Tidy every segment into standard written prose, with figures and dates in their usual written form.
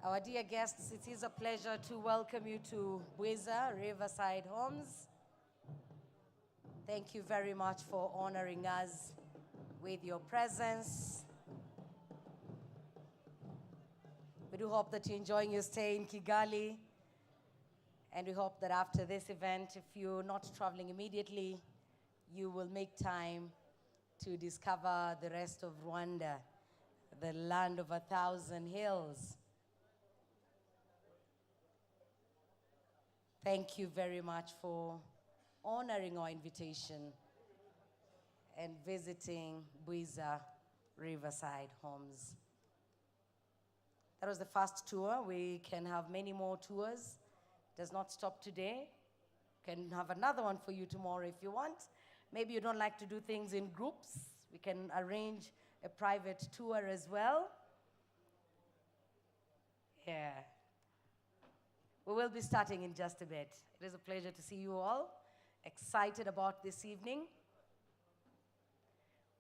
Our dear guests, it is a pleasure to welcome you to Bwiza Riverside Homes. Thank you very much for honoring us with your presence. We do hope that you're enjoying your stay in Kigali. And we hope that after this event, if you're not traveling immediately, you will make time to discover the rest of Rwanda, the land of 1,000 hills. Thank you very much for honoring our invitation and visiting Bwiza Riverside Homes. That was the first tour. We can have many more tours. Does not stop today. Can have another one for you tomorrow if you want. Maybe you don't like to do things in groups. We can arrange a private tour as well. Yeah. We will be starting in just a bit. It is a pleasure to see you all. Excited about this evening.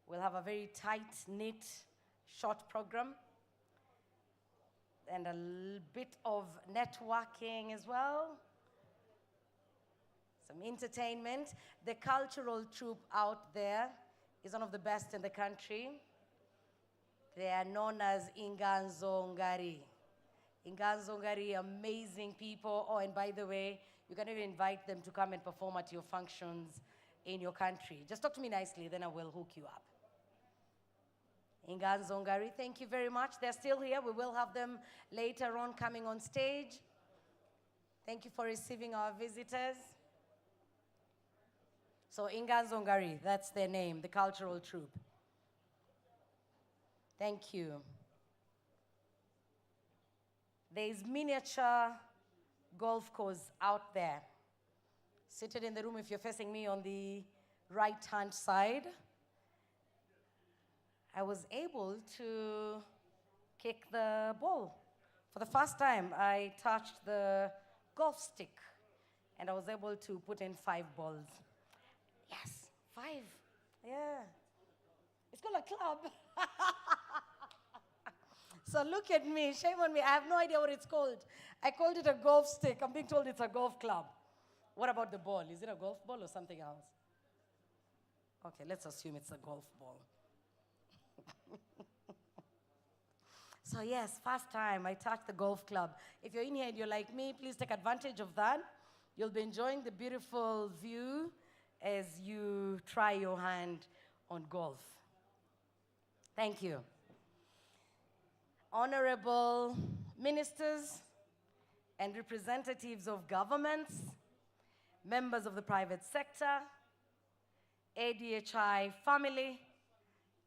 We'll have a very tight-knit, short program and a bit of networking as well. Some entertainment. The cultural troupe out there is one of the best in the country. They are known as Inganzo Ngari. Inganzo Ngari, amazing people. Oh, and by the way, you can even invite them to come and perform at your functions in your country. Just talk to me nicely, then I will hook you up. Inganzo Ngari, thank you very much. They're still here. We will have them later on coming on stage. Thank you for receiving our visitors. So Inganzo Ngari, that's their name, the cultural troupe. Thank you. There's miniature golf course out there. Seated in the room, if you're facing me on the right-hand side, I was able to kick the ball. For the first time, I touched the golf stick, and I was able to put in 5 balls. Yes, 5. Yeah. It's called a club. So look at me, shame on me. I have no idea what it's called. I called it a golf stick. I'm being told it's a golf club. What about the ball? Is it a golf ball or something else? Okay, let's assume it's a golf ball. So yes, first time I touched the golf club. If you're in here and you're like me, please take advantage of that. You'll be enjoying the beautiful view as you try your hand on golf. Thank you. Honorable ministers and representatives of governments, members of the private sector, ADHI family,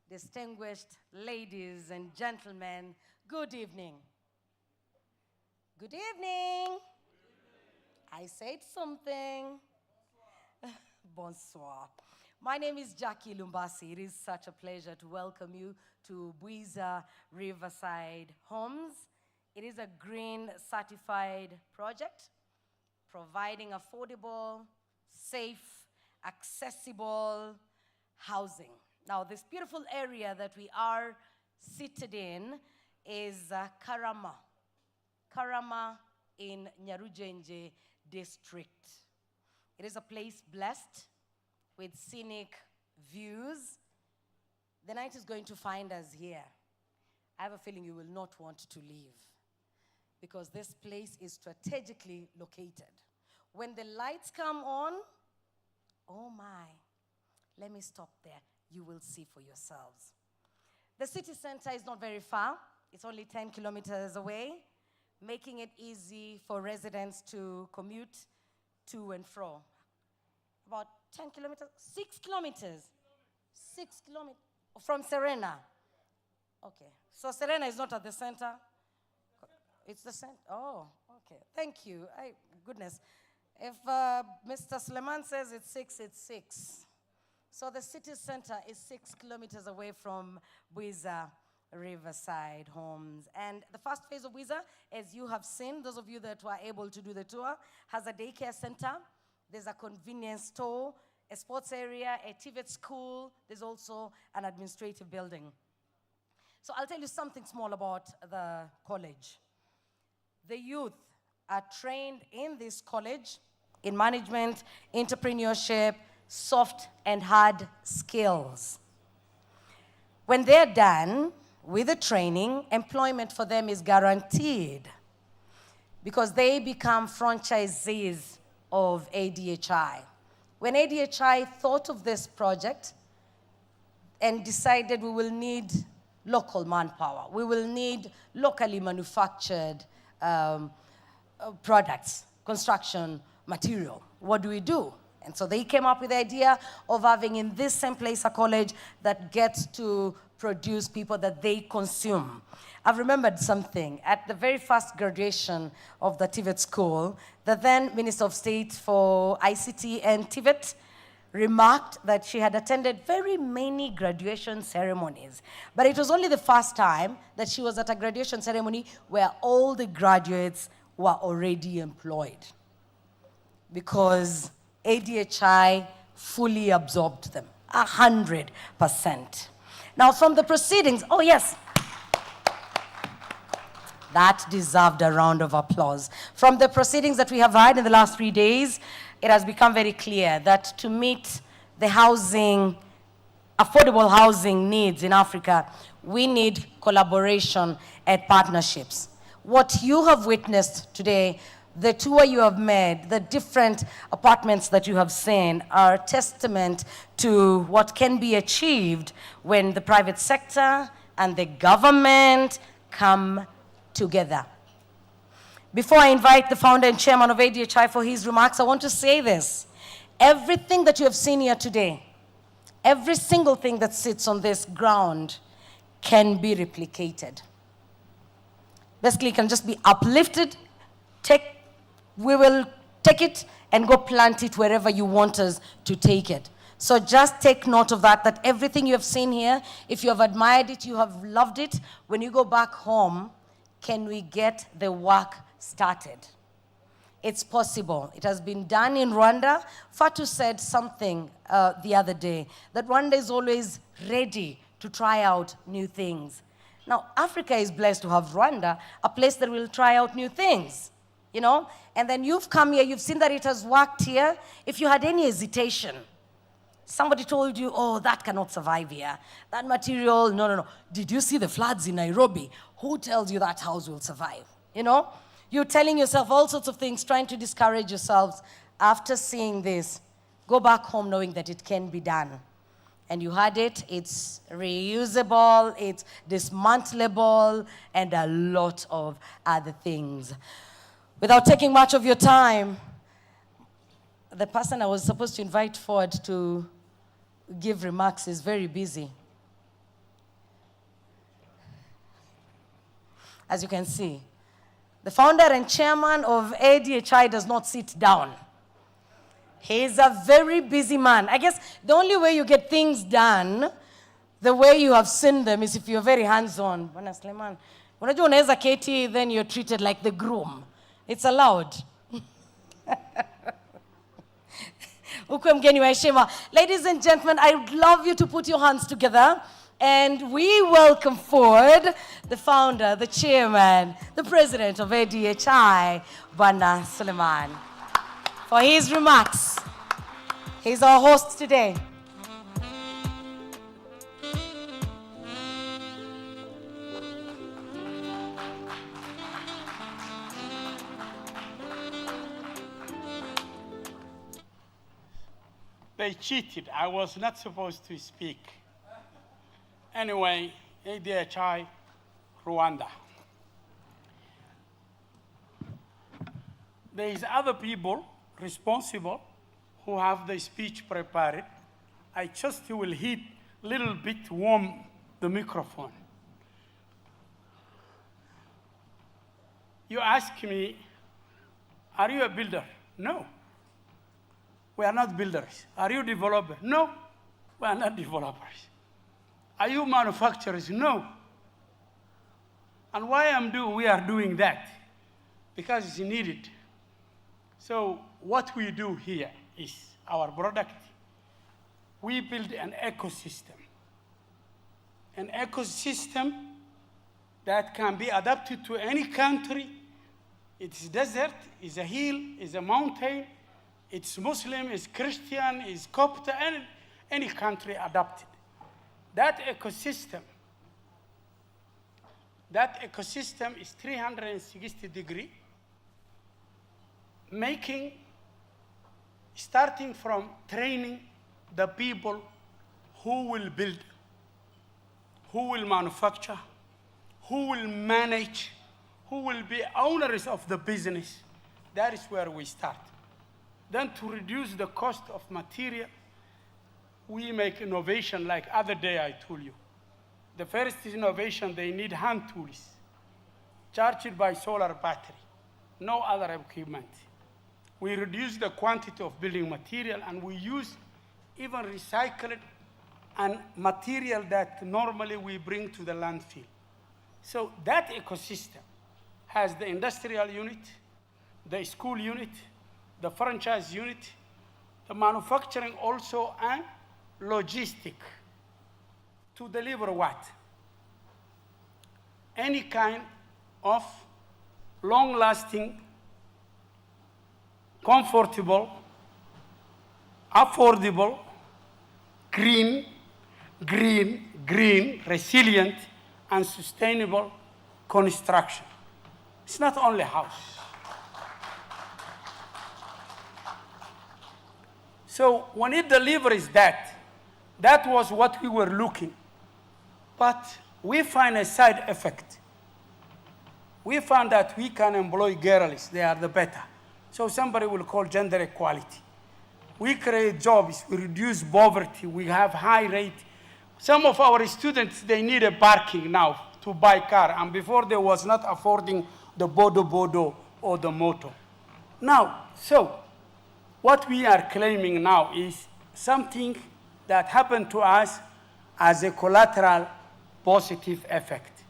distinguished ladies and gentlemen, good evening. Good evening. I said something. Bonsoir. My name is Jackie Lumbasi. It is such a pleasure to welcome you to Bwiza Riverside Homes. It is a green certified project providing affordable, safe, accessible housing. Now, this beautiful area that we are seated in is Karama. Karama in Nyarujenje district. It is a place blessed with scenic views. The night is going to find us here. I have a feeling you will not want to leave because this place is strategically located. When the lights come on, oh my, let me stop there. You will see for yourselves. The city center is not very far. It's only 10 kilometers away, making it easy for residents to commute to and fro. About 10 kilometers, 6 kilometers. 6 kilometers from Serena. Okay, so Serena is not at the center. It's the center. Oh, okay. Thank you. Goodness. If Mr. Suleiman says it's 6, it's 6. So the city center is 6 kilometers away from Bwiza Riverside Homes. And the first phase of Bwiza, as you have seen, those of you that were able to do the tour, has a daycare center. There's a convenience store, a sports area, a TVET school. There's also an administrative building. So I'll tell you something small about the college. The youth are trained in this college in management, entrepreneurship, soft and hard skills. When they're done with the training, employment for them is guaranteed because they become franchisees of ADHI. When ADHI thought of this project and decided we will need local manpower, we will need locally manufactured products, construction material, what do we do? And so they came up with the idea of having in this same place a college that gets to produce people that they consume. I've remembered something. At the very first graduation of the TVET school, the then Minister of State for ICT and TVET remarked that she had attended very many graduation ceremonies, but it was only the first time that she was at a graduation ceremony where all the graduates were already employed, because ADHI fully absorbed them, 100%. Now from the proceedings, oh yes, that deserved a round of applause. From the proceedings that we have had in the last 3 days, it has become very clear that to meet the housing, affordable housing needs in Africa, we need collaboration and partnerships. What you have witnessed today, the tour you have made, the different apartments that you have seen are testament to what can be achieved when the private sector and the government come together. Before I invite the founder and chairman of ADHI for his remarks, I want to say this. Everything that you have seen here today, every single thing that sits on this ground can be replicated. Basically, it can just be uplifted, we will take it and go plant it wherever you want us to take it. So just take note of that, that everything you have seen here, if you have admired it, you have loved it, when you go back home, can we get the work started? It's possible. It has been done in Rwanda. Fatu said something the other day, that Rwanda is always ready to try out new things. Now, Africa is blessed to have Rwanda, a place that will try out new things, you know? And then you've come here, you've seen that it has worked here. If you had any hesitation, somebody told you, oh, that cannot survive here. That material, no. Did you see the floods in Nairobi? Who tells you that house will survive? You know? You're telling yourself all sorts of things, trying to discourage yourselves. After seeing this, go back home knowing that it can be done. And you had it, it's reusable, it's dismantleable, and a lot of other things. Without taking much of your time, the person I was supposed to invite forward to give remarks is very busy. As you can see, the founder and chairman of ADHI does not sit down. He's a very busy man. I guess the only way you get things done, the way you have seen them, is if you're very hands-on. Bwana Suleiman, unajua unaweza keti, then you're treated like the groom. It's allowed. Ukwe mgeni wa heshima. Ladies and gentlemen, I would love you to put your hands together, and we welcome forward the founder, the chairman, the president of ADHI, Bwana Suleiman, for his remarks. He's our host today. They cheated. I was not supposed to speak. Anyway, ADHI, Rwanda. There is other people responsible who have the speech prepared. I just will hit a little bit warm the microphone. You ask me, are you a builder? No. We are not builders. Are you developers? No, we are not developers. Are you manufacturers? No. And why we are doing that? Because it's needed. So what we do here is our product. We build an ecosystem that can be adapted to any country It's desert, it's a hill, it's a mountain, it's Muslim, it's Christian, it's Coptic, and any country adopted. That ecosystem is 360 degree, starting from training the people who will build, who will manufacture, who will manage, who will be owners of the business. That is where we start. Then to reduce the cost of material, we make innovation like other day I told you. The first innovation, they need hand tools, charged by solar battery, no other equipment. We reduce the quantity of building material, and we use even recycled and material that normally we bring to the landfill. So that ecosystem has the industrial unit, the school unit, the franchise unit, the manufacturing also, and logistic to deliver what? Any kind of long-lasting, comfortable, affordable, green, resilient, and sustainable construction. It's not only house. So when it delivers that was what we were looking. But we find a side effect. We found that we can employ girls, they are the better. So somebody will call gender equality. We create jobs, we reduce poverty, we have high rate. Some of our students, they need a parking now to buy car, and before they was not affording the bodo or the moto. Now, so what we are claiming now is something that happened to us as a collateral positive effect.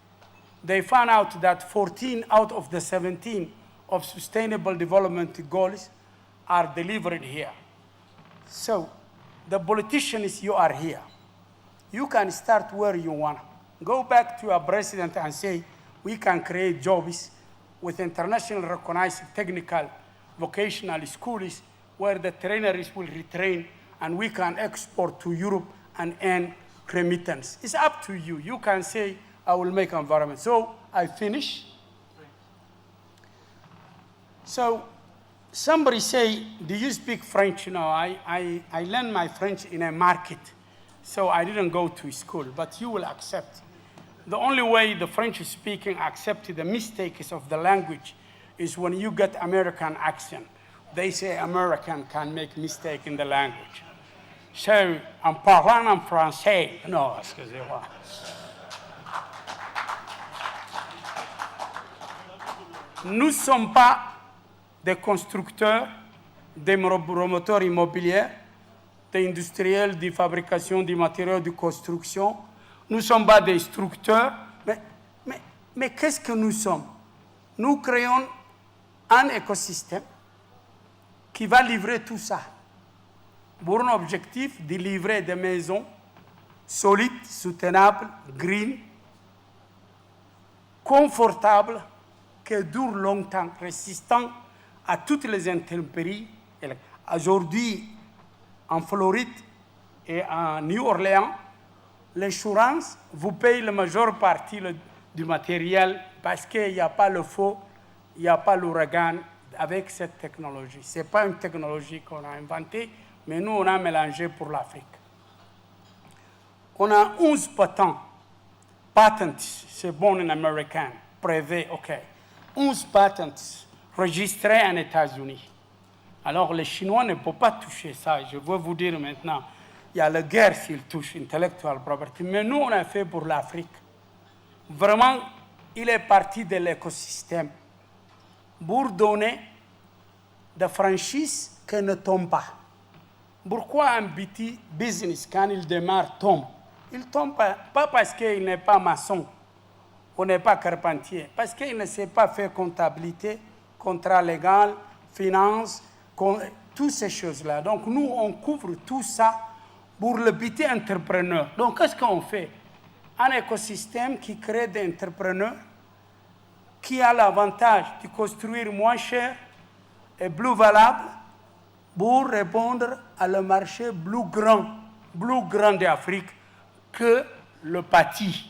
They found out that 14 out of the 17 of Sustainable Development Goals are delivered here. So the politicians, you are here. You can start where you want. Go back to your president and say, we can create jobs with internationally recognized technical vocational schools where the trainers will retrain, and we can export to Europe and earn remittance. It's up to you. You can say, I will make environment. So I finish. So somebody say, do you speak French? No, I learned my French in a market. So I didn't go to school, but you will accept. The only way the French speaking accept the mistakes of the language is when you get American accent. They say American can make mistake in the language. So, en parlant en français, no, excusez-moi. Nous ne sommes pas des constructeurs, des promoteurs immobiliers, des industriels de fabrication de matériaux de construction. Nous ne sommes pas des structeurs. Mais qu'est-ce que nous sommes? Nous créons un écosystème qui va livrer tout ça pour un objectif de livrer des maisons solides, soutenables, green, confortables, qui durent longtemps, résistants à toutes les intempéries. Aujourd'hui, en Floride et en New Orleans, l'assurance vous paye la majeure partie du matériel parce qu'il n'y a pas le feu, il n'y a pas l'ouragan avec cette technologie. Ce n'est pas une technologie qu'on a inventée, mais nous, on a mélangé pour l'Afrique. On a 11 patents, c'est bon en américain, privé, OK. 11 patents registrés en États-Unis. Alors, les Chinois ne peuvent pas toucher ça. Je veux vous dire maintenant, il y a la guerre s'ils touchent intellectual property. Mais nous, on a fait pour l'Afrique. Vraiment, il est parti de l'écosystème pour donner des franchises qui ne tombent pas. Pourquoi un petit business, quand il démarre, tombe? Il ne tombe pas parce qu'il n'est pas maçon ou n'est pas carpentier, parce qu'il ne sait pas faire comptabilité, contrat légal, finance, toutes ces choses-là. Donc, nous, on couvre tout ça pour le petit entrepreneur. Donc, qu'est-ce qu'on fait? Un écosystème qui crée des entrepreneurs qui a l'avantage de construire moins cher et plus valable pour répondre à le marché plus grand d'Afrique que le bâti.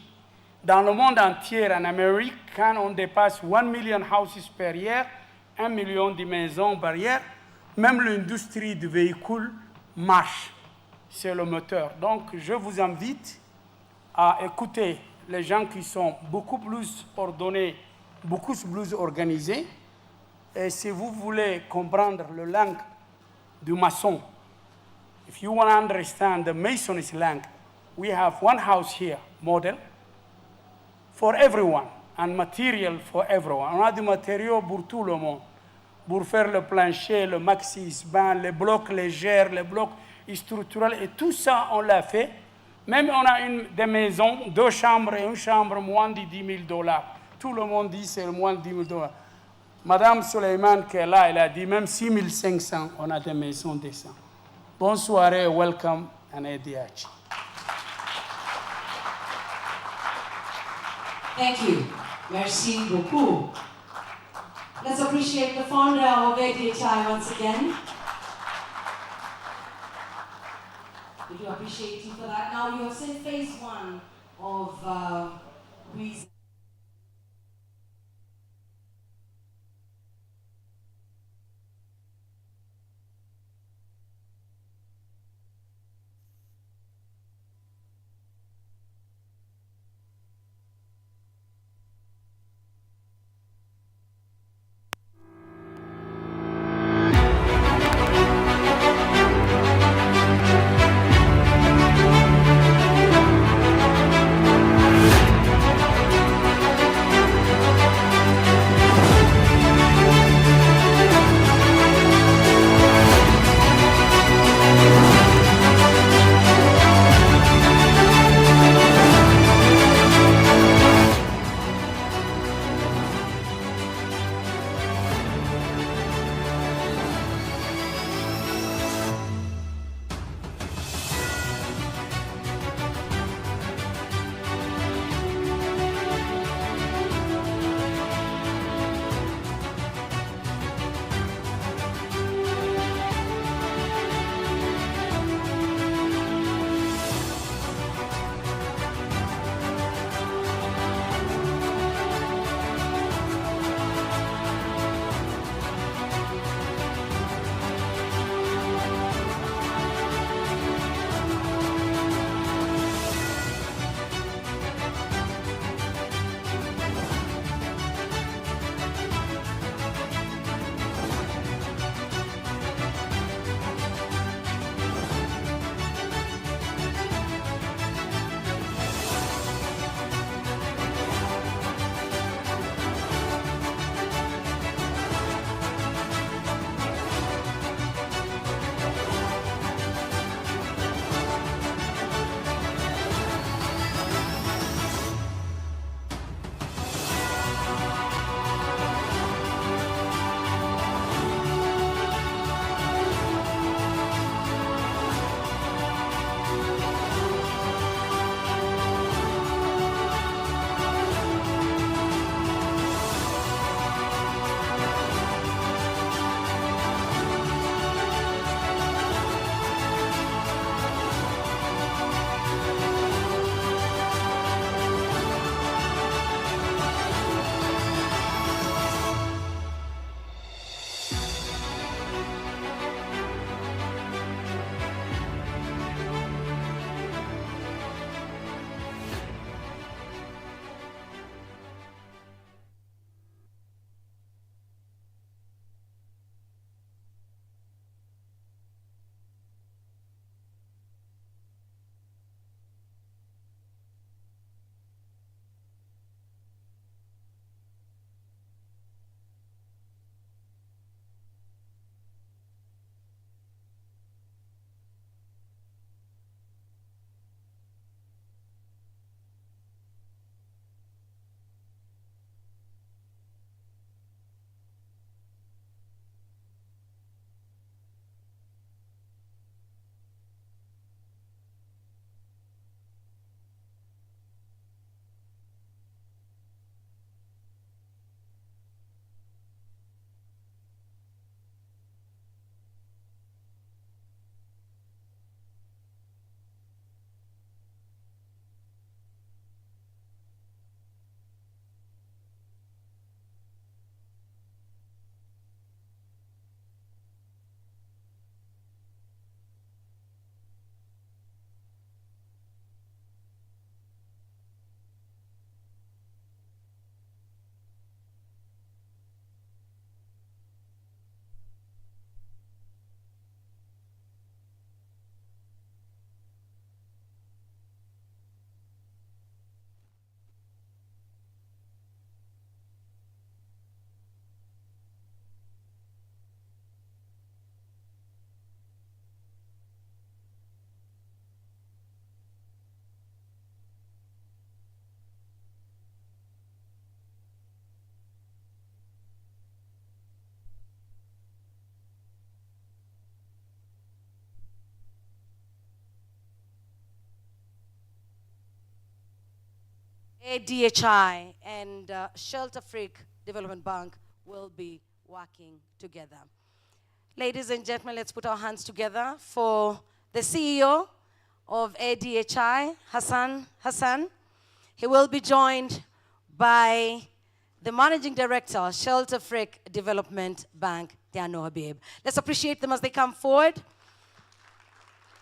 Dans le monde entier, en Amérique, quand on dépasse 1 million houses par year, 1 million de maisons par year, même l'industrie du véhicule marche. C'est le moteur. Donc, je vous invite à écouter les gens qui sont beaucoup plus ordonnés, beaucoup plus organisés. Et si vous voulez comprendre la langue du maçon, if you want to understand the mason's language, we have one house here, model, for everyone, and material for everyone. On a du matériau pour tout le monde, pour faire le plancher, le maxi-bain, les blocs légers, les blocs structurels, et tout ça, on l'a fait. Même on a des maisons, 2 chambres et une chambre, moins de $10,000. Tout le monde dit c'est moins de $10,000. Madame Suleiman, qui est là, elle a dit même 6,500, on a des maisons décentes. Bonne soirée, welcome, and Ediachi. Thank you. Merci beaucoup. Let's appreciate the founder of ADHI once again. We do appreciate you for that. Now you have seen phase 1 of Bwiza. ADHI and Shelter Freak Development Bank will be working together. Ladies and gentlemen, let's put our hands together for the CEO of ADHI, Hassan Hassan. He will be joined by the Managing Director, Shelter Freak Development Bank, Tiano Habib. Let's appreciate them as they come forward.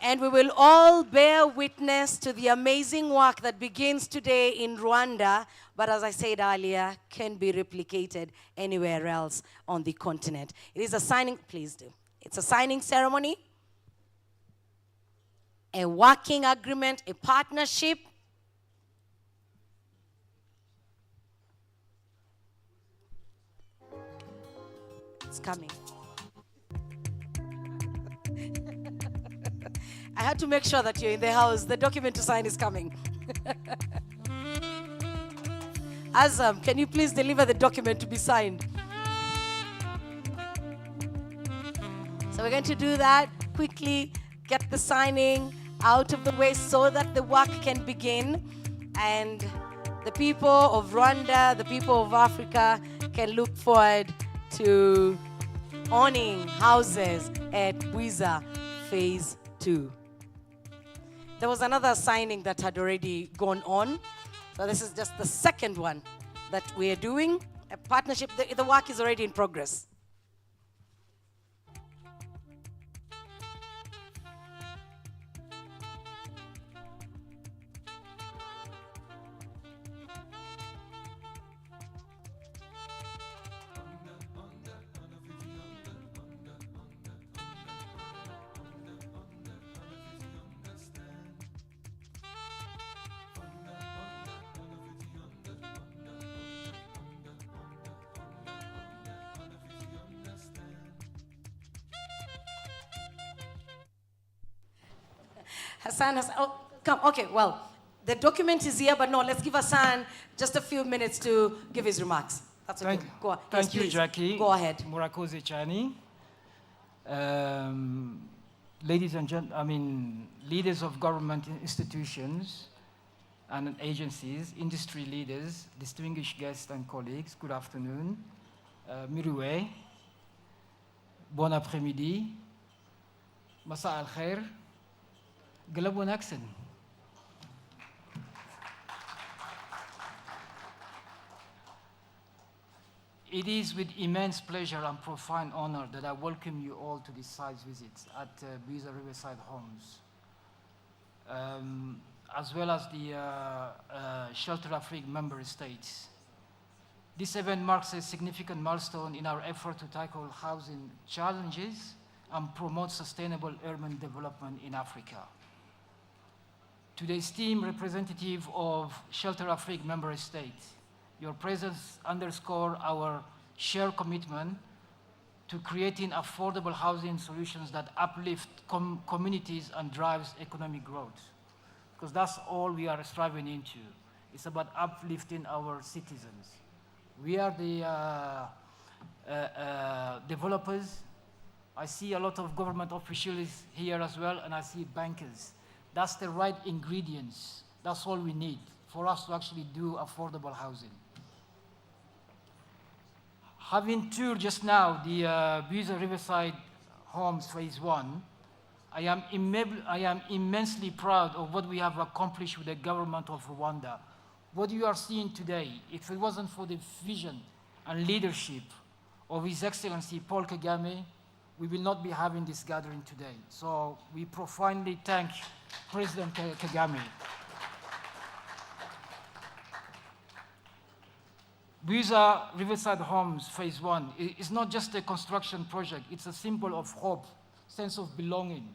And we will all bear witness to the amazing work that begins today in Rwanda, but as I said earlier, can be replicated anywhere else on the continent. It is a signing, please do. It's a signing ceremony, a working agreement, a partnership. It's coming. I had to make sure that you're in the house. The document to sign is coming. Azam, can you please deliver the document to be signed? So we're going to do that quickly, get the signing out of the way so that the work can begin. And the people of Rwanda, the people of Africa can look forward to owning houses at Bwiza Phase 2. There was another signing that had already gone on. So this is just the second one that we are doing. A partnership, the work is already in progress. Hassan, oh, come, okay, well, the document is here, but no, let's give Hassan just a few minutes to give his remarks. That's okay. Go ahead. Thank you, please. Jackie. Go ahead. Murakoze Chani. Ladies and gentlemen, leaders of government institutions and agencies, industry leaders, distinguished guests and colleagues, good afternoon. Miroué, bon après-midi, Masa al-Khair, Galabon accent. It is with immense pleasure and profound honor that I welcome you all to this site visit at Bwiza Riverside Homes, as well as the Shelter Afrique member states. This event marks a significant milestone in our effort to tackle housing challenges and promote sustainable urban development in Africa. To the esteemed representative of Shelter Afrique member states, your presence underscores our shared commitment to creating affordable housing solutions that uplift communities and drives economic growth. Because that's all we are striving into. It's about uplifting our citizens. We are the developers. I see a lot of government officials here as well, and I see bankers. That's the right ingredients. That's all we need for us to actually do affordable housing. Having toured just now the Bwiza Riverside Homes Phase 1, I am immensely proud of what we have accomplished with the government of Rwanda. What you are seeing today, if it wasn't for the vision and leadership of His Excellency Paul Kagame, we will not be having this gathering today. So we profoundly thank President Kagame. Bwiza Riverside Homes Phase 1 is not just a construction project, it's a symbol of hope, sense of belonging,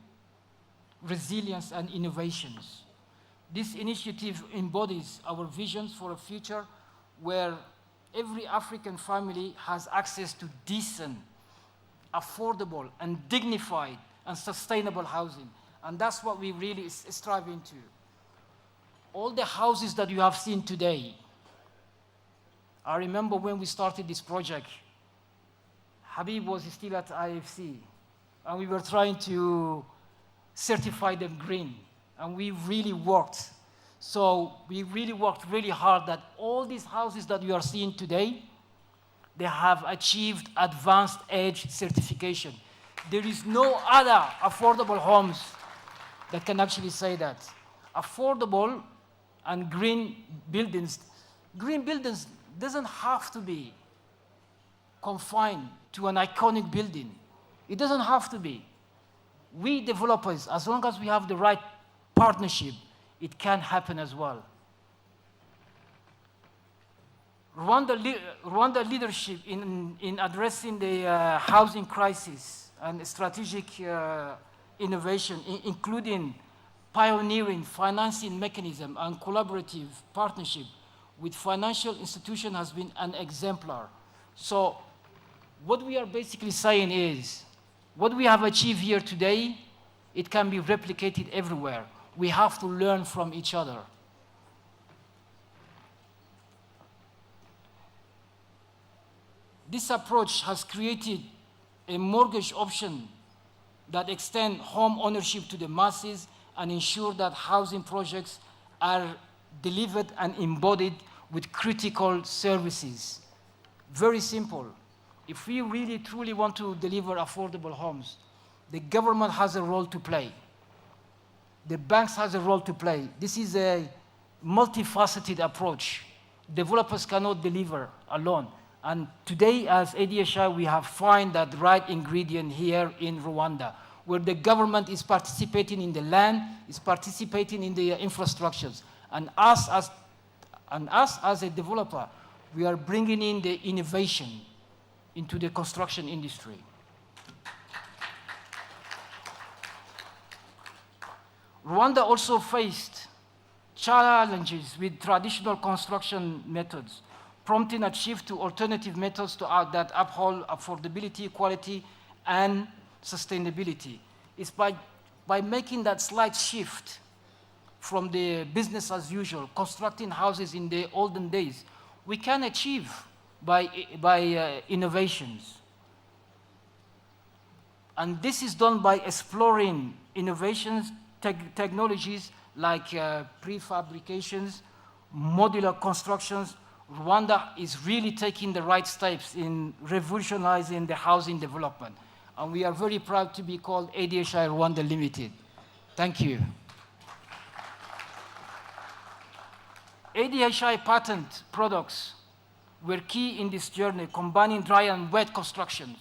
resilience, and innovations. This initiative embodies our visions for a future where every African family has access to decent, affordable, and dignified and sustainable housing. And that's what we really strive into. All the houses that you have seen today, I remember when we started this project, Habib was still at IFC, and we were trying to certify them green, and we really worked So we really worked really hard that all these houses that you are seeing today, they have achieved advanced age certification. There is no other affordable homes that can actually say that. Affordable and green buildings doesn't have to be confined to an iconic building. It doesn't have to be. We developers, as long as we have the right partnership, it can happen as well. Rwanda leadership in addressing the housing crisis and strategic innovation, including pioneering financing mechanism and collaborative partnership with financial institutions, has been an exemplar. So what we are basically saying is, what we have achieved here today, it can be replicated everywhere. We have to learn from each other. This approach has created a mortgage option that extends home ownership to the masses and ensure that housing projects are delivered and embodied with critical services. Very simple. If we really truly want to deliver affordable homes, the government has a role to play. The banks has a role to play. This is a multifaceted approach. Developers cannot deliver alone. And today, as ADHI, we have found that right ingredient here in Rwanda, where the government is participating in the land, is participating in the infrastructures. And us as a developer, we are bringing in the innovation into the construction industry. Rwanda also faced challenges with traditional construction methods, prompting a shift to alternative methods that uphold affordability, quality, and sustainability. It's by making that slight shift from the business as usual, constructing houses in the olden days, we can achieve by innovations. And this is done by exploring innovations, technologies like prefabrications, modular constructions. Rwanda is really taking the right steps in revolutionizing the housing development. And we are very proud to be called ADHI Rwanda Limited. Thank you. ADHI patent products were key in this journey, combining dry and wet constructions.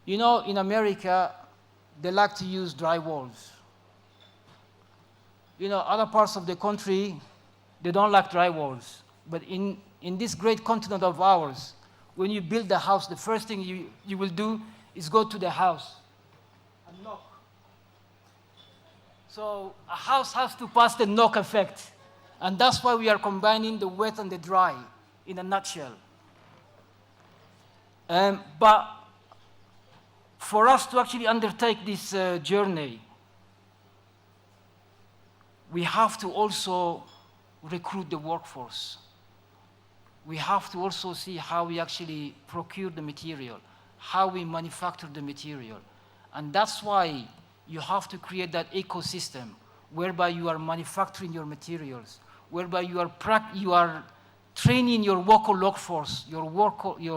You know, in America, they like to use dry walls. You know, other parts of the country, they don't like dry walls. But in this great continent of ours, when you build a house, the first thing you will do is go to the house and knock. So a house has to pass the knock effect. And that's why we are combining the wet and the dry in a nutshell. But for us to actually undertake this journey, we have to also recruit the workforce. We have to also see how we actually procure the material, how we manufacture the material. And that's why you have to create that ecosystem whereby you are manufacturing your materials, whereby you are training your local workforce, your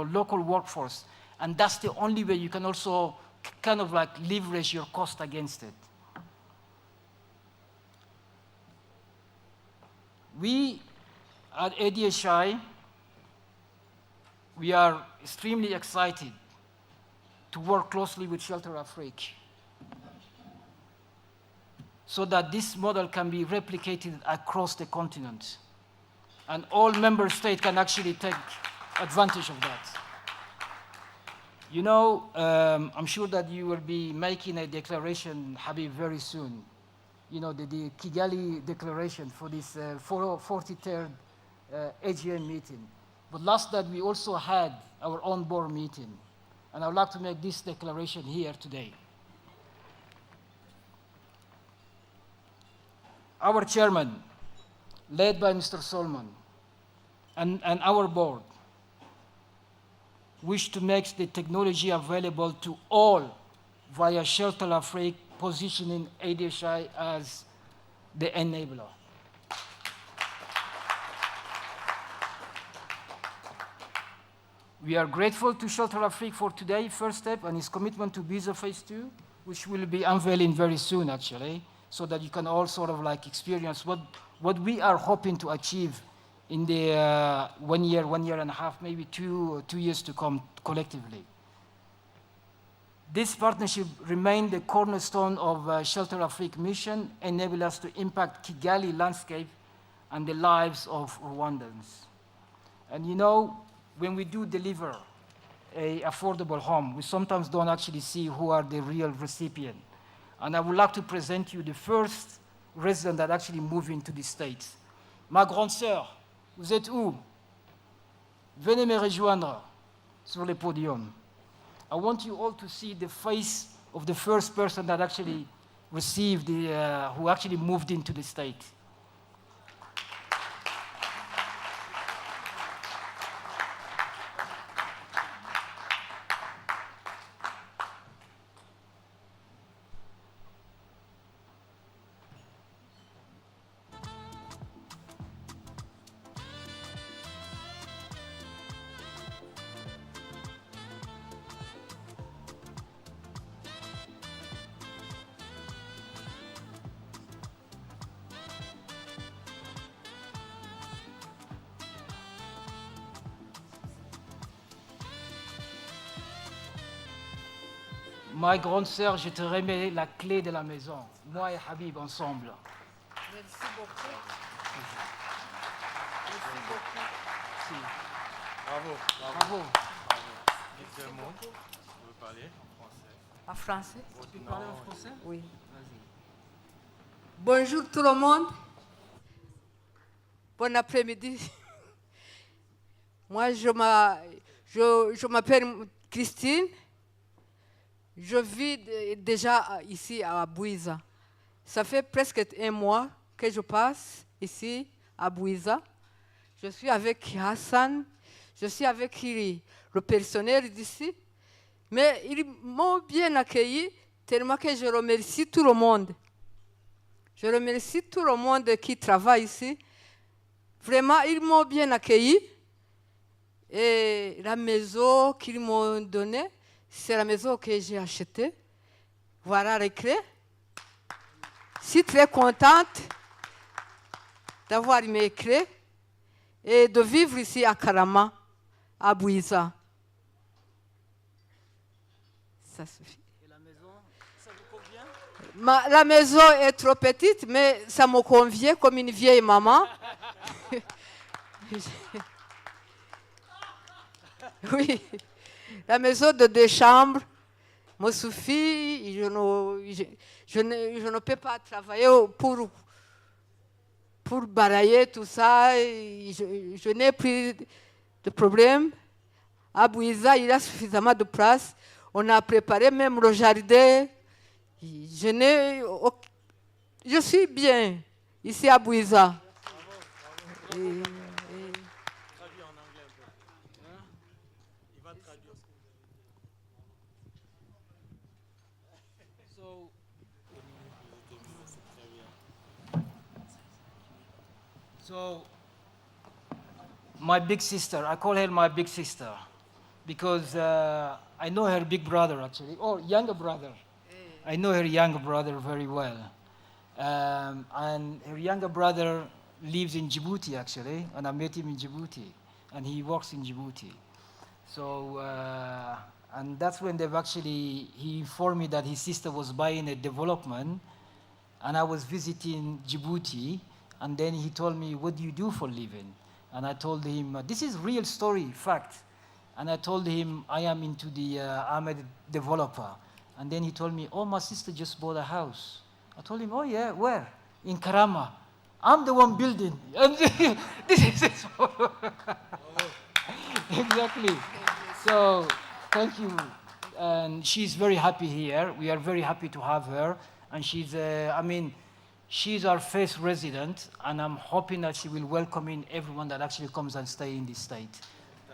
local workforce. And that's the only way you can also kind of like leverage your cost against it. We at ADHI, we are extremely excited to work closely with Shelter Afrique so that this model can be replicated across the continent. And all member states can actually take advantage of that. You know, I'm sure that you will be making a declaration, Habib, very soon. You know, the Kigali Declaration for this 43rd AGM meeting. But last night we also had our own board meeting. And I would like to make this declaration here today. Our chairman, led by Mr. Solomon, and our board, wish to make the technology available to all via Shelter Afrique, positioning ADHI as the enabler. We are grateful to Shelter Afrique for today, first step, and its commitment to Buiza Phase 2, which will be unveiling very soon, actually, so that you can all sort of like experience what we are hoping to achieve in the 1 year, 1.5 years, maybe 2 years to come collectively. This partnership remained the cornerstone of Shelter Afrique mission, enable us to impact Kigali landscape and the lives of Rwandans. And you know, when we do deliver an affordable home, we sometimes don't actually see who are the real recipient. And I would like to present you the first resident that actually moved into the States. Ma grande sœur, vous êtes où? Venez me rejoindre sur le podium. I want you all to see the face of the first person that actually received who actually moved into the state. Ma grande sœur, je te remets la clé de la maison, moi et Habib ensemble. Merci beaucoup. Merci beaucoup. Bravo, bravo. Bravo. Dites deux mots. Vous pouvez parler en français. En français? Tu peux parler en français? Oui. Vas-y. Bonjour tout le monde. Bon après-midi. Moi, je m'appelle Christine. Je vis déjà ici à Buiza. Ça fait presque 1 mois que je passe ici à Buiza. Je suis avec Hassan, je suis avec le personnel d'ici. Mais ils m'ont bien accueilli tellement que je remercie tout le monde. Je remercie tout le monde qui travaille ici. Vraiment, ils m'ont bien accueilli. Et la maison qu'ils m'ont donnée, c'est la maison que j'ai achetée. Voilà les clés. Je suis très contente d'avoir mes clés et de vivre ici à Karama, à Buiza. Ça suffit. Et la maison, ça vous convient? La maison est trop petite, mais ça me convient comme une vieille maman. Oui. La maison de 2 chambres me suffit. Je ne peux pas travailler pour balayer tout ça. Je n'ai plus de problème. À Buiza, il y a suffisamment de place. On a préparé même le jardin. Je suis bien ici à Buiza. So, my big sister, I call her my big sister because I know her big brother actually, or younger brother. I know her younger brother very well. And her younger brother lives in Djibouti actually, and I met him in Djibouti, and he works in Djibouti. So, and that's when he informed me that his sister was buying a development, and I was visiting Djibouti. And then he told me, what do you do for a living? And I told him, this is real story, fact. And I told him, I am into I'm a developer. And then he told me, oh, my sister just bought a house. I told him, oh yeah, where? In Karama. I'm the one building. And this is it. Exactly. So, thank you. And she's very happy here. We are very happy to have her. And she's, she's our first resident, and I'm hoping that she will welcome in everyone that actually comes and stay in this state.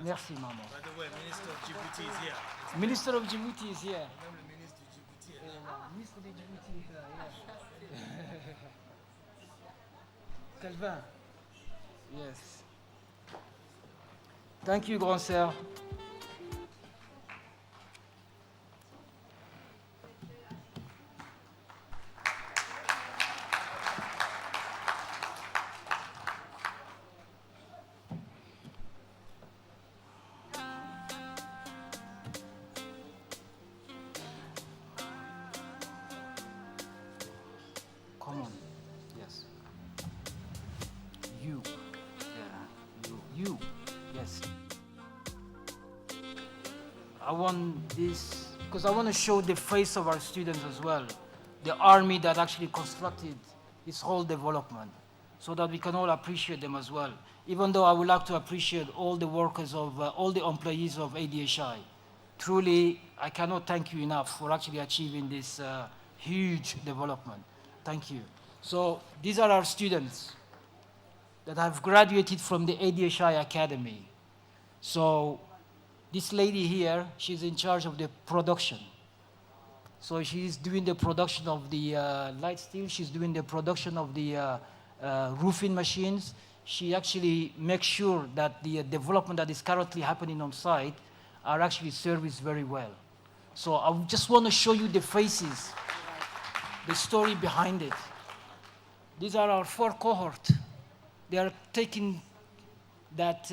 Merci, maman. By the way, Minister of Djibouti is here. Minister of Djibouti is here. Même le ministre du Djibouti est là. Minister of Djibouti is here, yeah. Calvin. Yes. Thank you, grand sœur. I want this, because I want to show the face of our students as well, the army that actually constructed this whole development, so that we can all appreciate them as well. Even though I would like to appreciate all the workers of, all the employees of ADHI. Truly, I cannot thank you enough for actually achieving this huge development. Thank you. So these are our students that have graduated from the ADHI Academy. So this lady here, she's in charge of the production. So she's doing the production of the light steel, she's doing the production of the roofing machines. She actually makes sure that the development that is currently happening on site are actually serviced very well. So I just want to show you the faces, the story behind it. These are our 4 cohorts. They are taking that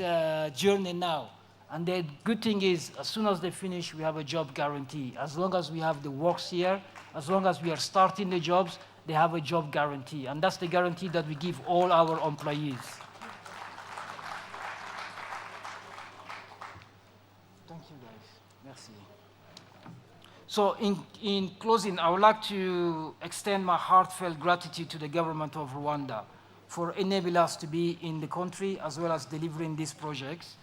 journey now. And the good thing is, as soon as they finish, we have a job guarantee. As long as we have the works here, as long as we are starting the jobs, they have a job guarantee. And that's the guarantee that we give all our employees. Thank you, guys. Merci. So in closing, I would like to extend my heartfelt gratitude to the government of Rwanda for enabling us to be in the country as well as delivering these projects.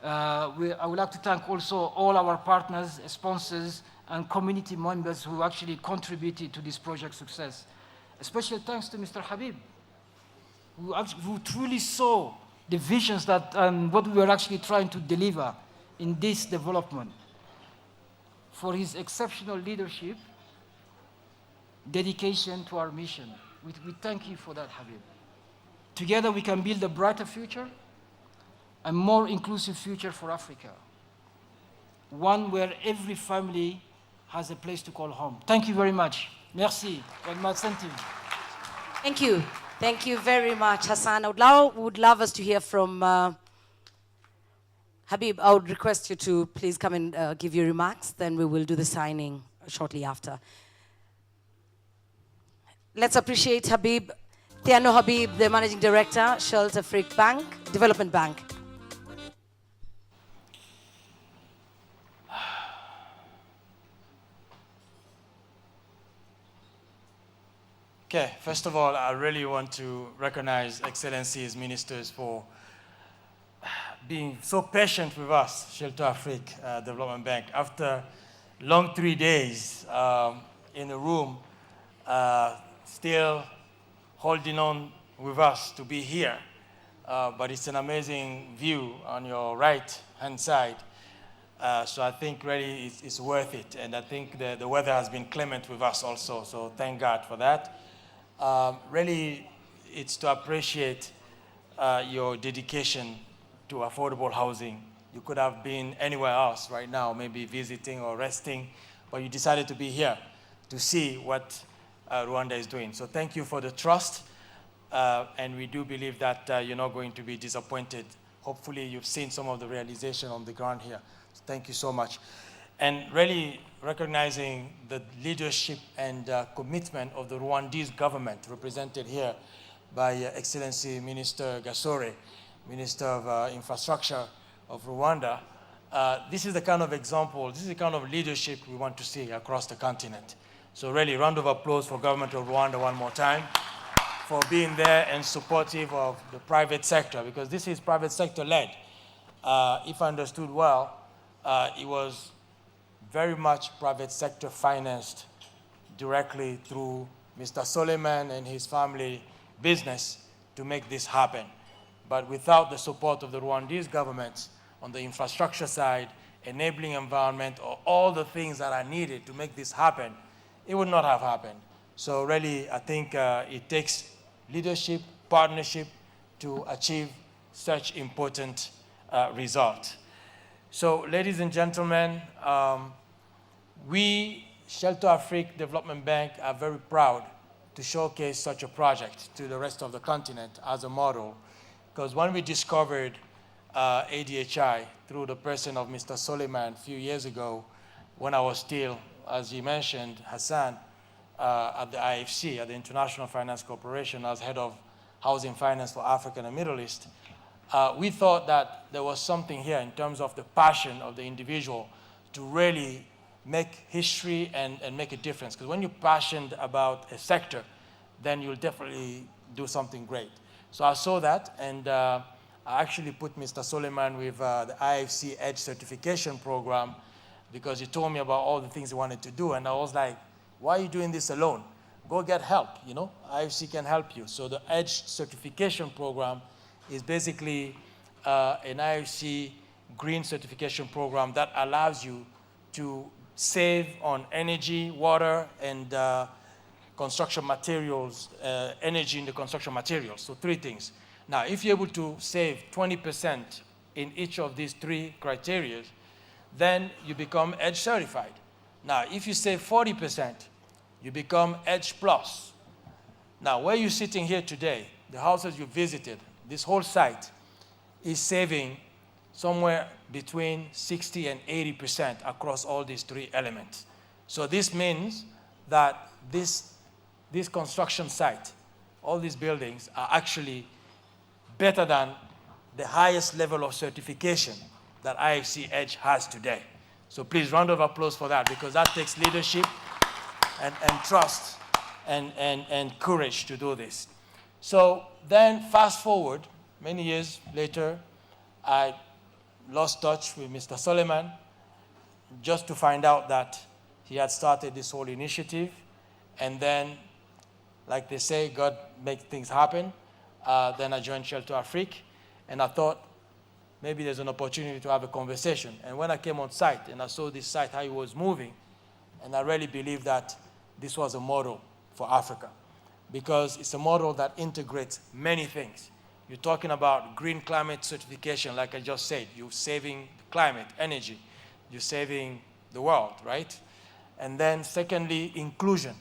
I would like to thank also all our partners, sponsors, and community members who actually contributed to this project success. Especially thanks to Mr. Habib, who truly saw the visions that what we were actually trying to deliver in this development. For his exceptional leadership, dedication to our mission. We thank you for that, Habib. Together we can build a brighter future, a more inclusive future for Africa. One where every family has a place to call home. Thank you very much. Merci. Thank you. Thank you very much, Hassan. Would love us to hear from Habib. I would request you to please come and give your remarks. Then we will do the signing shortly after. Let's appreciate Habib. Tiano Habib, the Managing Director, Shelter Afrique Bank, Development Bank. Okay, first of all, I really want to recognize Excellencies Ministers for being so patient with us, Shelter Afrique Development Bank. After long 3 days in a room, still holding on with us to be here. But it's an amazing view on your right-hand side. So I think really it's worth it. And I think the weather has been clement with us also, so thank God for that. Really, it's to appreciate your dedication to affordable housing. You could have been anywhere else right now, maybe visiting or resting, but you decided to be here to see what Rwanda is doing. So thank you for the trust, and we do believe that you're not going to be disappointed. Hopefully you've seen some of the realization on the ground here. So thank you so much. And really recognizing the leadership and commitment of the Rwandese government, represented here by Excellency Minister Gasore, Minister of Infrastructure of Rwanda. This is the kind of example, this is the kind of leadership we want to see across the continent. So really, round of applause for government of Rwanda one more time for being there and supportive of the private sector, because this is private sector led. If I understood well, it was very much private sector financed directly through Mr. Soleiman and his family business to make this happen. But without the support of the Rwandese government on the infrastructure side, enabling environment, or all the things that are needed to make this happen, it would not have happened. So really, I think it takes leadership, partnership to achieve such important result. So ladies and gentlemen, we, Shelter Afrique Development Bank, are very proud to showcase such a project to the rest of the continent as a model, because when we discovered ADHI through the person of Mr. Soleiman a few years ago, when I was still, as he mentioned, Hassan, at the IFC, at the International Finance Corporation, as head of housing finance for Africa and the Middle East, we thought that there was something here in terms of the passion of the individual to really make history and make a difference. Because when you're passionate about a sector, then you'll definitely do something great. So I saw that, and I actually put Mr. Suleiman with the IFC EDGE certification program, because he told me about all the things he wanted to do, and I was like, why are you doing this alone? Go get help, you know? IFC can help you. So the EDGE certification program is basically an IFC green certification program that allows you to save on energy, water, and construction materials, energy in the construction materials. So 3 things. Now, if you're able to save 20% in each of these 3 criteria, then you become EDGE certified. Now, if you save 40%, you become EDGE Plus. Now, where you're sitting here today, the houses you visited, this whole site is saving somewhere between 60 and 80% across all these 3 elements. So this means that this construction site, all these buildings are actually better than the highest level of certification that IFC EDGE has today. So please, round of applause for that, because that takes leadership and trust and courage to do this. So then fast forward, many years later, I lost touch with Mr. Suleiman, just to find out that he had started this whole initiative. And then, like they say, God makes things happen. Then I joined Shelter Afrique, and I thought maybe there's an opportunity to have a conversation. And when I came on site and I saw this site, how it was moving, and I really believed that this was a model for Africa, because it's a model that integrates many things. You're talking about green climate certification, like I just said. You're saving climate, energy. You're saving the world, right? And then secondly, inclusion.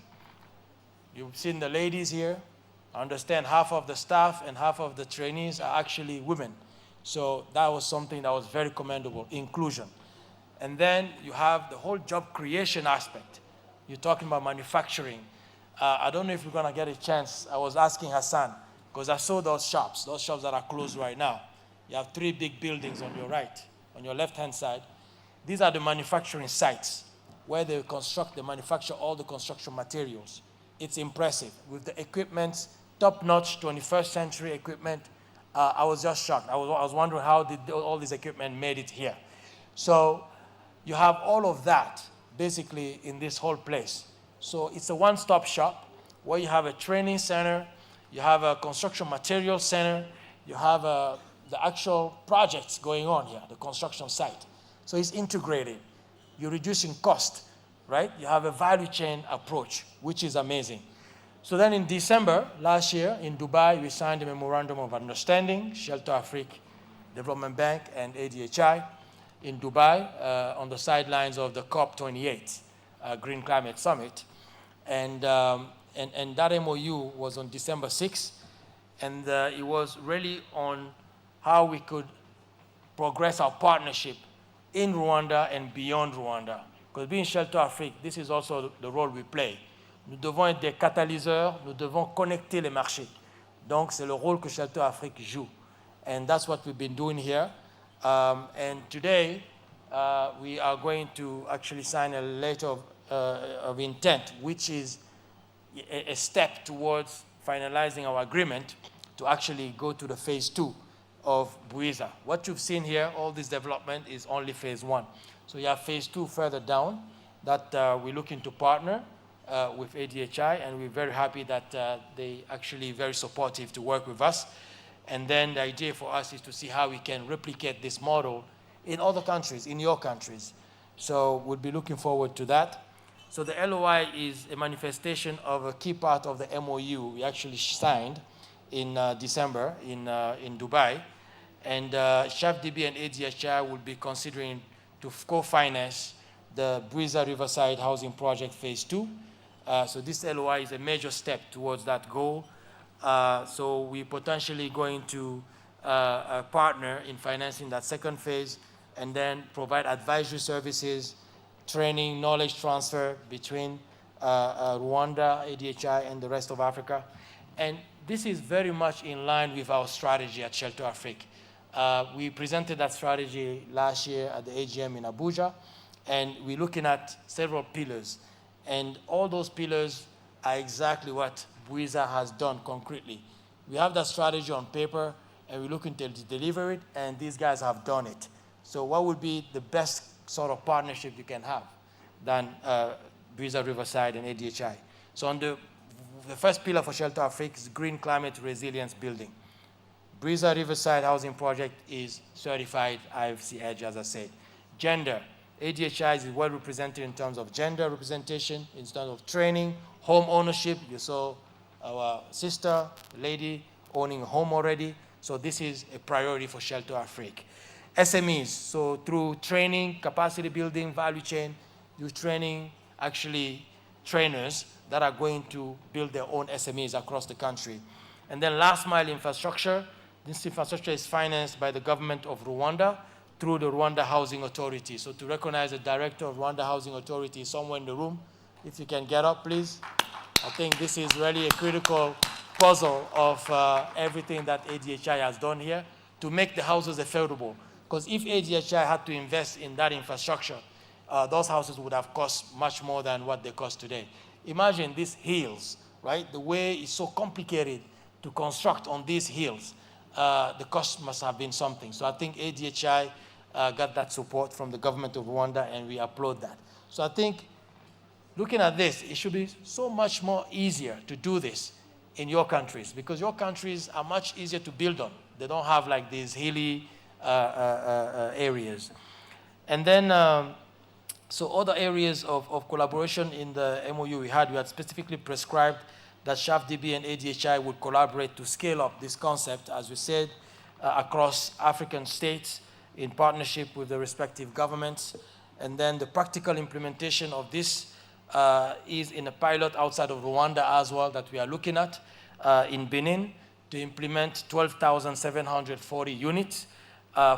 You've seen the ladies here. I understand half of the staff and half of the trainees are actually women. So that was something that was very commendable, inclusion. And then you have the whole job creation aspect. You're talking about manufacturing. I don't know if we're gonna get a chance. I was asking Hassan, because I saw those shops that are closed right now. You have 3 big buildings on your right, on your left-hand side. These are the manufacturing sites where they manufacture all the construction materials. It's impressive. With the equipment, top-notch 21st century equipment, I was just shocked. I was wondering how did all this equipment made it here. So you have all of that basically in this whole place. So it's a one-stop shop where you have a training center, you have a construction materials center, you have the actual projects going on here, the construction site. So it's integrated. You're reducing cost, right? You have a value chain approach, which is amazing. So then in December last year in Dubai, we signed a memorandum of understanding, Shelter Afrique Development Bank and ADHI in Dubai on the sidelines of the COP28 Green Climate Summit. And that MOU was on December 6th, and it was really on how we could progress our partnership in Rwanda and beyond Rwanda. Because being Shelter Afrique, this is also the role we play. Nous devons être des catalyseurs, nous devons connecter les marchés. Donc c'est le rôle que Shelter Afrique joue. And that's what we've been doing here. And today, we are going to actually sign a letter of intent, which is a step towards finalizing our agreement to actually go to the phase 2 of Buiza. What you've seen here, all this development is only phase 1. So you have phase 2 further down that we're looking to partner with ADHI, and we're very happy that they actually very supportive to work with us. And then the idea for us is to see how we can replicate this model in other countries, in your countries. So we'll be looking forward to that. So the LOI is a manifestation of a key part of the MOU we actually signed in December in Dubai. And SHAFDB and ADHI will be considering to co-finance the Buiza Riverside Housing Project Phase 2. So this LOI is a major step towards that goal. So we're potentially going to partner in financing that second phase, and then provide advisory services, training, knowledge transfer between Rwanda, ADHI, and the rest of Africa. And this is very much in line with our strategy at Shelter Afrique. We presented that strategy last year at the AGM in Abuja, And we're looking at several pillars. And all those pillars are exactly what Buiza has done concretely. We have that strategy on paper, and we're looking to deliver it, and these guys have done it. So what would be the best sort of partnership you can have than Buiza Riverside and ADHI? So on the first pillar for Shelter Afrique is Green Climate Resilience Building. Buiza Riverside Housing Project is certified IFC EDGE, as I said. Gender. ADHI is well represented in terms of gender representation, in terms of training, home ownership. You saw our sister, lady, owning a home already. So this is a priority for Shelter Afrique. SMEs, so through training, capacity building, value chain, you're training actually trainers that are going to build their own SMEs across the country. And then last mile infrastructure. This infrastructure is financed by the government of Rwanda through the Rwanda Housing Authority. So to recognize the director of Rwanda Housing Authority somewhere in the room, if you can get up, please. I think this is really a critical puzzle of everything that ADHI has done here to make the houses affordable. Because if ADHI had to invest in that infrastructure, those houses would have cost much more than what they cost today. Imagine these hills, right? The way it's so complicated to construct on these hills. The cost must have been something. So I think ADHI got that support from the government of Rwanda, and we applaud that. So I think looking at this, it should be so much more easier to do this in your countries, because your countries are much easier to build on. They don't have like these hilly areas. And then, so other areas of collaboration in the MOU we had specifically prescribed that SHAFDB and ADHI would collaborate to scale up this concept, as we said, across African states in partnership with the respective governments. And then the practical implementation of this is in a pilot outside of Rwanda as well that we are looking at in Benin to implement 12,740 units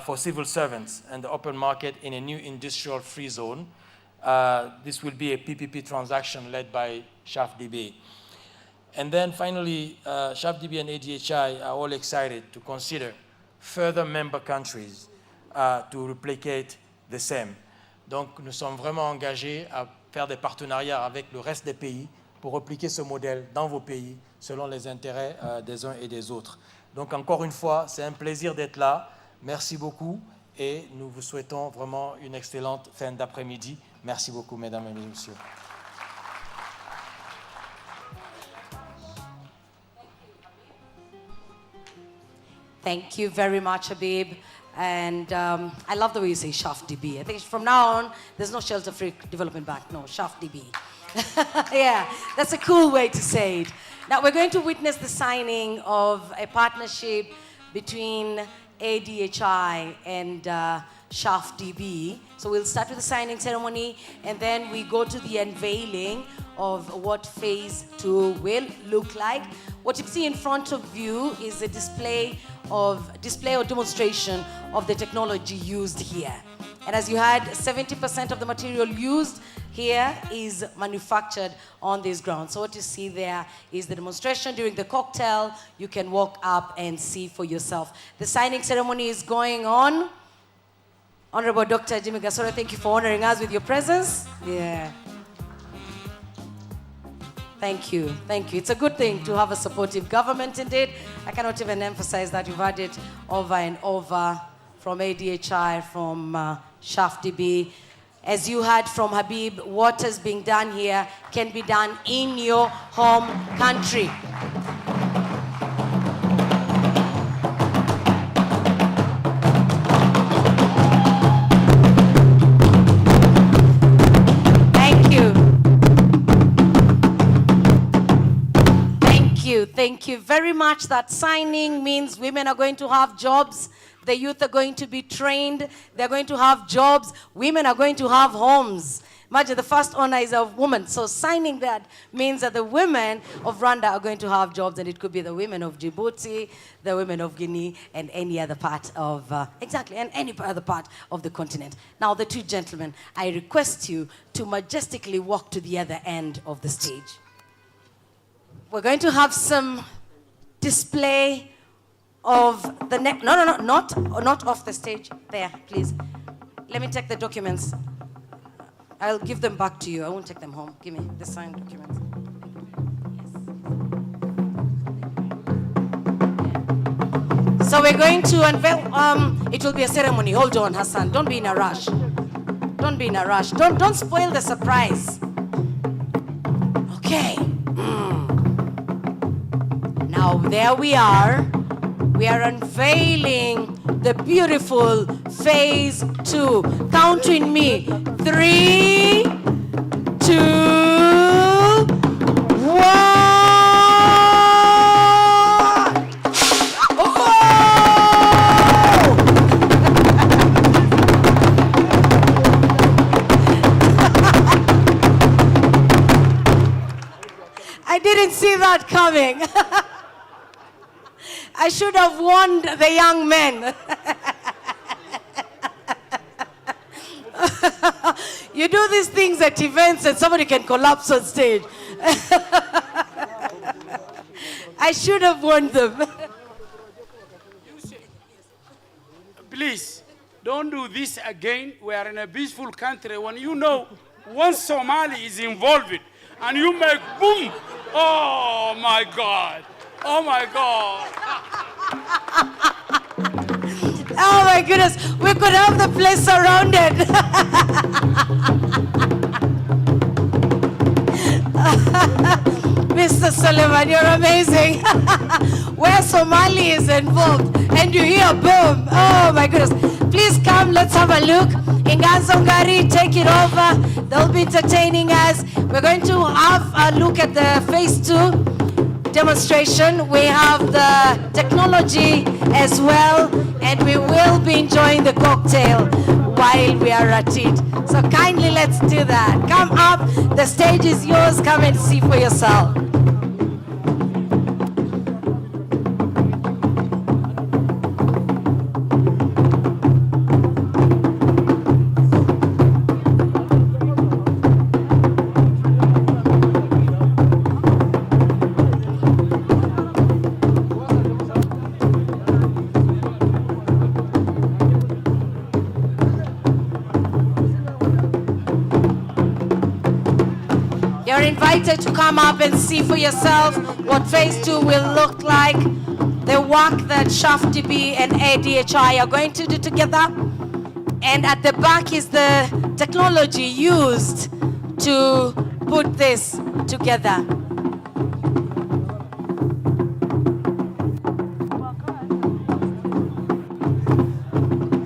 for civil servants and the open market in a new industrial free zone. This will be a PPP transaction led by SHAFDB. And then finally, SHAFDB and ADHI are all excited to consider further member countries to replicate the same. Donc nous sommes vraiment engagés à faire des partenariats avec le reste des pays pour repliquer ce modèle dans vos pays selon les intérêts des uns et des autres. Donc encore une fois, c'est un plaisir d'être là. Merci beaucoup et nous vous souhaitons vraiment une excellente fin d'après-midi. Merci beaucoup, mesdames et messieurs. Thank you very much, Habib. And I love the way you say SHAFDB. I think from now on, there's no Shelter Afrique Development Bank. No, SHAFDB. Yeah, that's a cool way to say it. Now, we're going to witness the signing of a partnership between ADHI and SHAFDB. So we'll start with the signing ceremony, and then we go to the unveiling of what phase 2 will look like. What you see in front of you is a display or demonstration of the technology used here. And as you had, 70% of the material used here is manufactured on this ground. So what you see there is the demonstration during the cocktail. You can walk up and see for yourself. The signing ceremony is going on. Honorable Dr. Jimmy Gasore, thank you for honoring us with your presence. Yeah. Thank you, thank you. It's a good thing to have a supportive government indeed. I cannot even emphasize that. You've had it over and over from ADHI, from SHAFDB. As you heard from Habib, what is being done here can be done in your home country. Thank you very much. That signing means women are going to have jobs. The youth are going to be trained. They're going to have jobs. Women are going to have homes. Imagine the first honor is a woman. So signing that means that the women of Rwanda are going to have jobs, and it could be the women of Djibouti, the women of Guinea, and any other part of, and any other part of the continent. Now, the two gentlemen, I request you to majestically walk to the other end of the stage. We're going to have some display of the not off the stage. There, please. Let me take the documents. I'll give them back to you. I won't take them home. Give me the signed documents. Yes. So we're going to unveil. It will be a ceremony. Hold on, Hassan. Don't be in a rush. Don't be in a rush. Don't spoil the surprise. Okay. Now there we are. We are unveiling the beautiful phase 2. Count with me. 3, 2, 1. Oh! I didn't see that coming. I should have warned the young men. You do these things at events and somebody can collapse on stage. I should have warned them. Please, don't do this again. We are in a peaceful country. When you know one Somali is involved and you make boom, oh my God. Oh my God. Oh my goodness, we could have the place surrounded. Mr. Sullivan, you're amazing. Where Somali is involved and you hear boom. Oh my goodness. Please come, let's have a look. Inganzo Ngari, take it over. They'll be entertaining us. We're going to have a look at the phase 2 demonstration. We have the technology as well, and we will be enjoying the cocktail while we are at it. So kindly let's do that. Come up, the stage is yours. Come and see for yourself. You're invited to come up and see for yourself what phase 2 will look like. The work that Shafti B and ADHI are going to do together. And at the back is the technology used to put this together.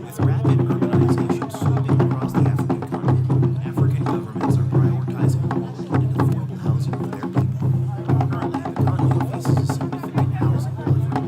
With rapid urbanization sweeping across the African continent, African governments are prioritizing quality and affordable housing for their people. Currently, the continent faces a significant housing delivery.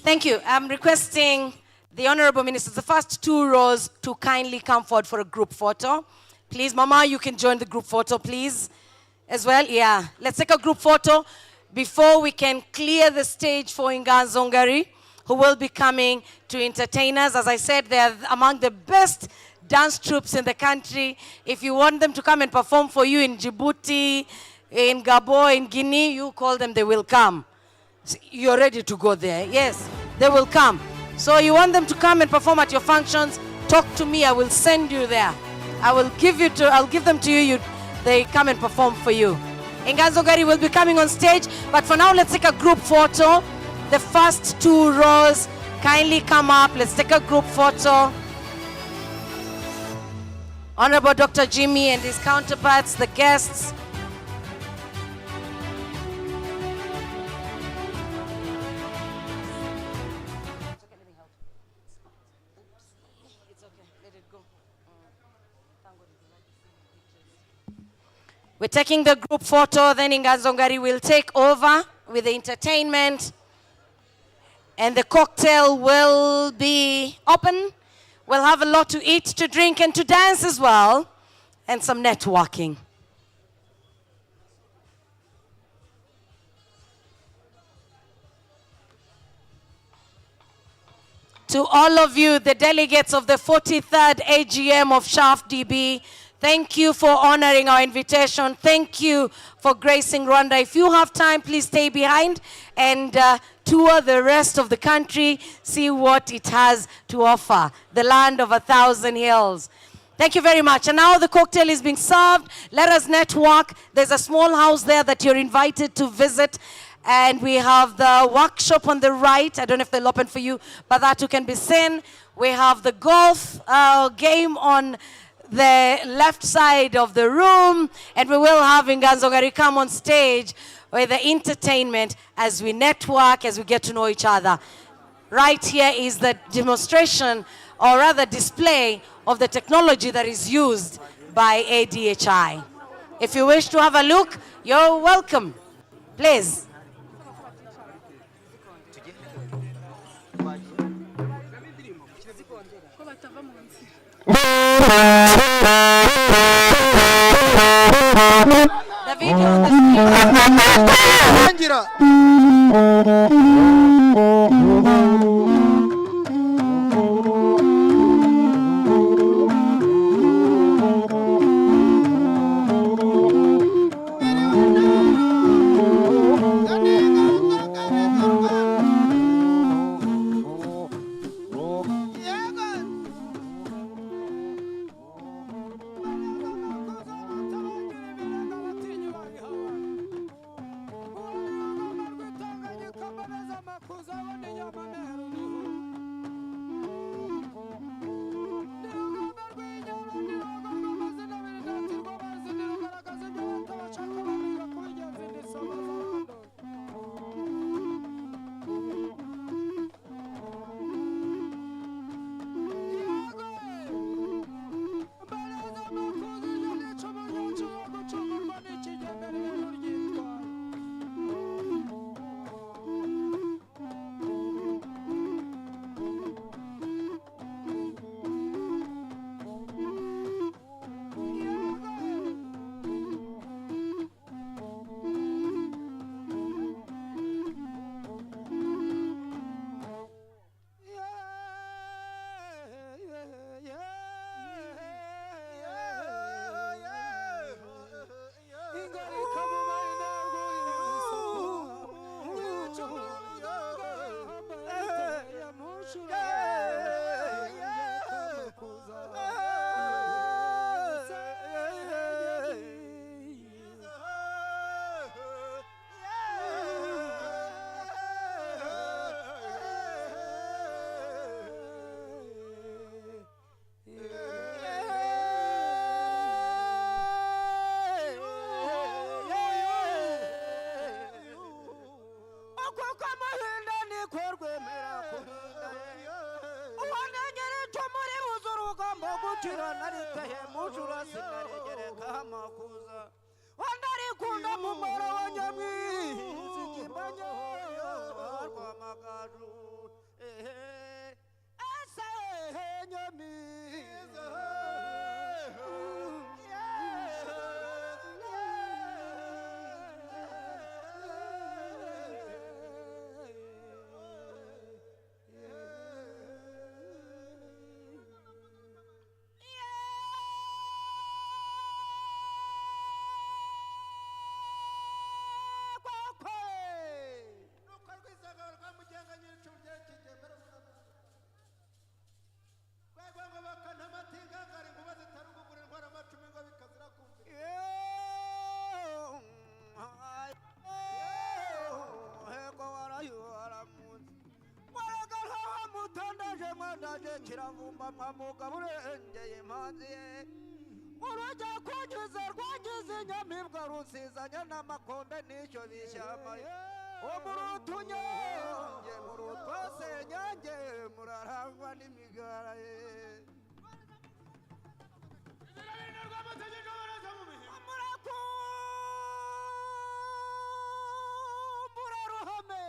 Thank you. I'm requesting the Honorable Ministers, the first 2 rows, to kindly come forward for a group photo. Please, Mama, you can join the group photo, please, as well. Yeah, let's take a group photo before we can clear the stage for Inganzo Ngari, who will be coming to entertain us. As I said, they are among the best dance troupes in the country. If you want them to come and perform for you in Djibouti, in Gabon, in Guinea, you call them, they will come. You're ready to go there. Yes, they will come. So you want them to come and perform at your functions, talk to me, I will send you there. I'll give them to you, they come and perform for you. Inganzo Ngari will be coming on stage, but for now let's take a group photo. The first 2 rows kindly come up. Let's take a group photo. Honorable Dr. Jimmy and his counterparts, the guests. We're taking the group photo, then Ingazongari will take over with the entertainment. And the cocktail will be open. We'll have a lot to eat, to drink, and to dance as well. And some networking. To all of you, the delegates of the 43rd AGM of Shaft DB, thank you for honoring our invitation. Thank you for gracing Rwanda. If you have time, please stay behind and tour the rest of the country, see what it has to offer, the land of 1,000 hills. Thank you very much. And now the cocktail is being served. Let us network. There's a small house there that you're invited to visit. And we have the workshop on the right. I don't know if they'll open for you, but that too can be seen. We have the golf game on the left side of the room. And we will have Ingazongari come on stage with the entertainment as we network, as we get to know each other. Right here is the demonstration, or rather display, of the technology that is used by ADHI. If you wish to have a look, you're welcome. Please. The video on the cyaje kiravumba mwamuga burengeye impanzi ye urujya kunyuze rwagize inyamibwa rusizanya n'amakombe n'icyo bishyamba umurutunyange murutwasenyange murarangwa n'imigara ye murakumbura ruhame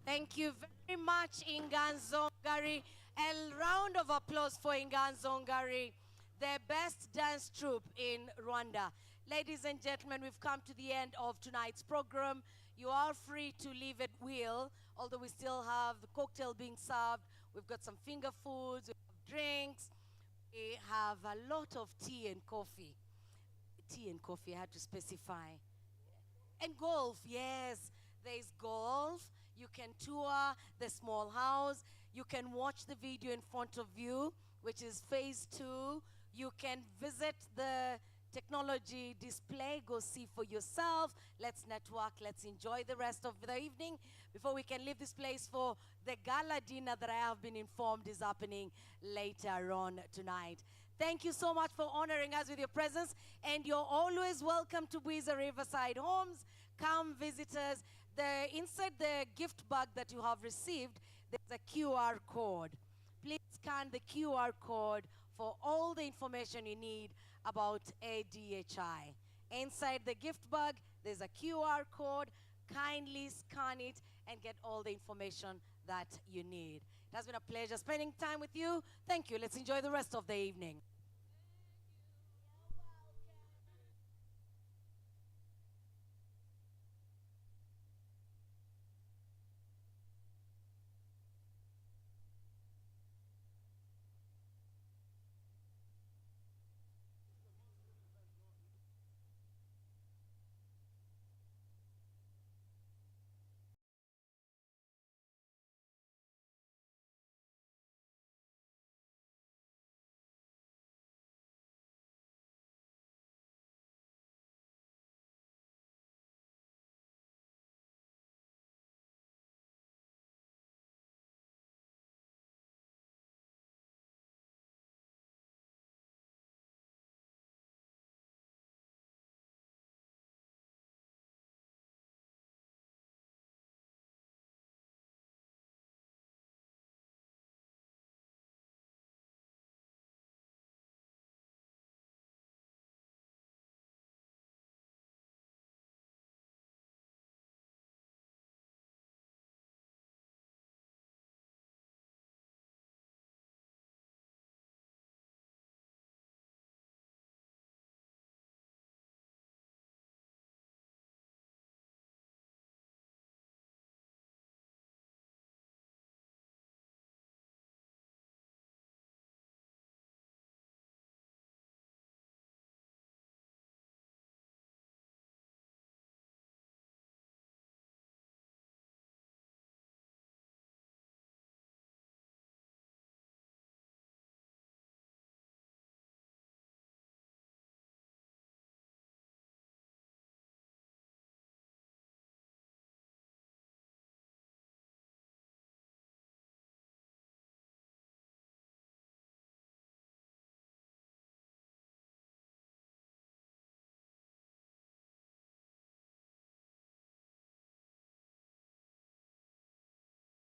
Thank you very much, Inganzongari. A round of applause for Inganzongari, the best dance troupe in Rwanda. Ladies and gentlemen, we've come to the end of tonight's program. You are free to leave at will, although we still have the cocktail being served. We've got some finger foods, we have drinks. We have a lot of tea and coffee. Tea and coffee, I had to specify. And golf, yes, there's golf. You can tour the small house. You can watch the video in front of you, which is phase 2. You can visit the technology display, go see for yourself. Let's network, let's enjoy the rest of the evening before we can leave this place for the gala dinner that I have been informed is happening later on tonight. Thank you so much for honoring us with your presence, and you're always welcome to Bwiza Riverside Homes. Come visit us. Inside the gift bag that you have received, there's a QR code. Please scan the QR code for all the information you need about ADHI. Inside the gift bag, there's a QR code. Kindly scan it and get all the information that you need. It has been a pleasure spending time with you. Thank you. Let's enjoy the rest of the evening.